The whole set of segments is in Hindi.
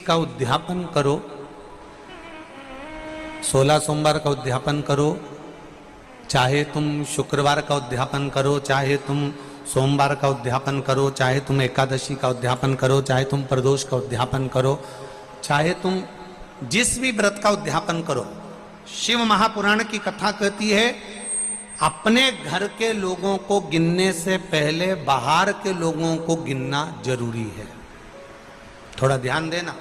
का उद्यापन करो, 16 सोमवार का उद्यापन करो, चाहे तुम शुक्रवार का उद्यापन करो, चाहे तुम सोमवार का उद्यापन करो, चाहे तुम एकादशी का उद्यापन करो, चाहे तुम प्रदोष का उद्यापन करो, चाहे तुम जिस भी व्रत का उद्यापन करो। शिव महापुराण की कथा कहती है अपने घर के लोगों को गिनने से पहले बाहर के लोगों को गिनना जरूरी है। थोड़ा ध्यान देना।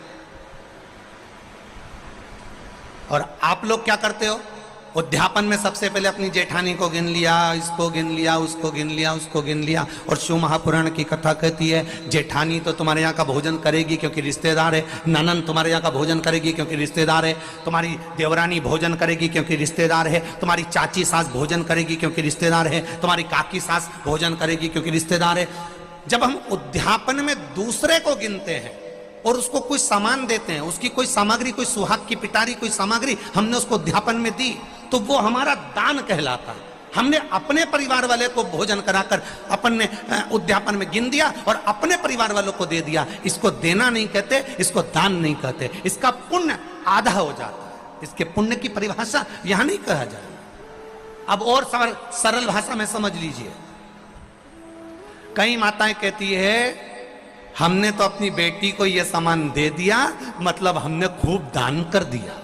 और आप लोग क्या करते हो? उद्यापन में सबसे पहले अपनी जेठानी को गिन लिया, इसको गिन लिया, उसको गिन लिया, उसको गिन लिया। और शिव महापुराण की कथा कहती है जेठानी तो तुम्हारे यहाँ का भोजन करेगी क्योंकि रिश्तेदार है, ननन तुम्हारे यहाँ का भोजन करेगी क्योंकि रिश्तेदार है, तुम्हारी देवरानी भोजन करेगी क्योंकि रिश्तेदार है, तुम्हारी चाची सास भोजन करेगी क्योंकि रिश्तेदार है, तुम्हारी काकी सास भोजन करेगी क्योंकि रिश्तेदार है। जब हम उद्यापन में दूसरे को गिनते हैं और उसको कोई सामान देते हैं, उसकी कोई सामग्री, कोई सुहाग की पिटारी, कोई सामग्री हमने उसको उद्यापन में दी, तो वो हमारा दान कहलाता है। हमने अपने परिवार वाले को भोजन कराकर अपन ने उद्यापन में गिन दिया और अपने परिवार वालों को दे दिया। इसको देना नहीं कहते, इसको दान नहीं कहते, इसका पुण्य आधा हो जाता है। इसके पुण्य की परिभाषा यहां नहीं कहा जाए। अब और सरल भाषा में समझ लीजिए। कई माताएं कहती है हमने तो अपनी बेटी को यह सामान दे दिया, मतलब हमने खूब दान कर दिया।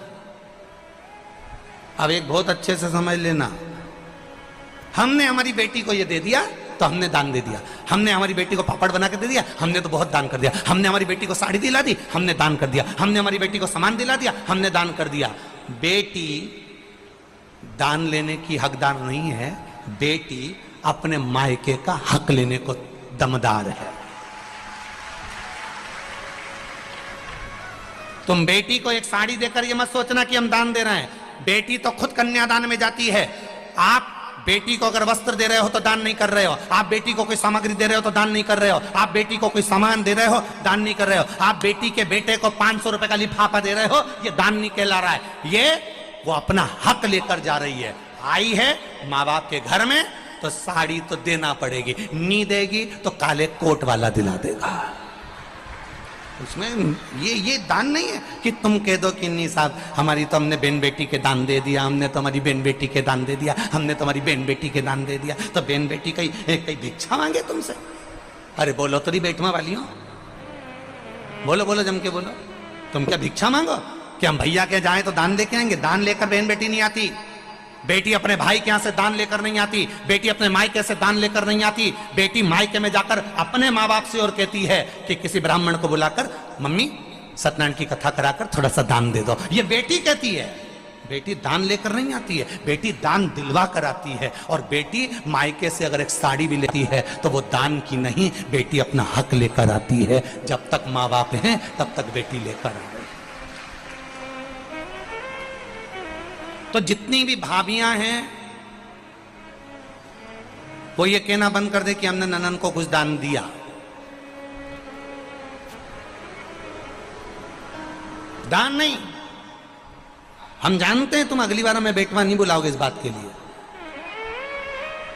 अब एक बहुत अच्छे से समझ लेना, हमने हमारी बेटी को यह दे दिया तो हमने दान दे दिया। हमने हमारी बेटी को पापड़ बना के दे दिया, हमने तो बहुत दान कर दिया। हमने हमारी बेटी को साड़ी दिला दी, हमने दान कर दिया। हमने हमारी बेटी को सामान दिला दिया, हमने दान कर दिया। बेटी दान लेने की हकदार नहीं है, बेटी अपने मायके का हक लेने को दमदार है। तुम बेटी को एक साड़ी देकर ये मत सोचना कि हम दान दे रहे हैं। बेटी तो खुद कन्यादान में जाती है। आप बेटी को अगर वस्त्र दे रहे हो तो दान नहीं कर रहे हो। आप बेटी को कोई सामग्री दे रहे हो तो दान नहीं कर रहे हो। आप बेटी को कोई सामान दे रहे हो, दान नहीं कर रहे हो। आप बेटी के बेटे को 500 रुपए का लिफाफा दे रहे हो, ये दान नहीं कहला रहा है। ये वो अपना हक लेकर जा रही है। आई है माँ बाप के घर में तो साड़ी तो देना पड़ेगी, नहीं देगी तो काले कोट वाला दिला देगा। उसमें ये दान नहीं है कि तुम कह दो कि नहीं साहब हमारी तो हमने बहन बेटी के दान दे दिया, हमने तो हमारी बहन बेटी के दान दे दिया, हमने तो हमारी बहन बेटी के दान दे दिया, तो बहन बेटी कहीं भिक्षा मांगे तुमसे? अरे बोलो तो बेटवा वाली हो, बोलो बोलो जम के बोलो। तुम क्या भिक्षा मांगो कि हम भैया के जाए तो दान लेके आएंगे? दान लेकर बहन बेटी नहीं आती। बेटी अपने भाई के यहां से दान लेकर नहीं आती। बेटी अपने मायके से दान लेकर नहीं आती। बेटी मायके में जाकर अपने माँ बाप से और कहती है कि किसी ब्राह्मण को बुलाकर मम्मी सत्यनारायण की कथा कराकर थोड़ा सा दान दे दो। ये बेटी कहती है। बेटी दान लेकर नहीं आती है, बेटी दान दिलवा कर आती है। और बेटी मायके से अगर एक साड़ी भी लेती है तो वो दान की नहीं, बेटी अपना हक लेकर आती है। जब तक माँ बाप हैं तब तक बेटी लेकर आ। तो जितनी भी भाभियां हैं वो ये कहना बंद कर दे कि हमने ननन को कुछ दान दिया। दान नहीं। हम जानते हैं तुम अगली बार हमें बेटवा नहीं बुलाओगे इस बात के लिए,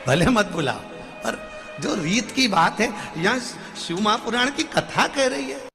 भले मत बुलाओ। पर जो रीत की बात है, यहां शिव महापुराण की कथा कह रही है।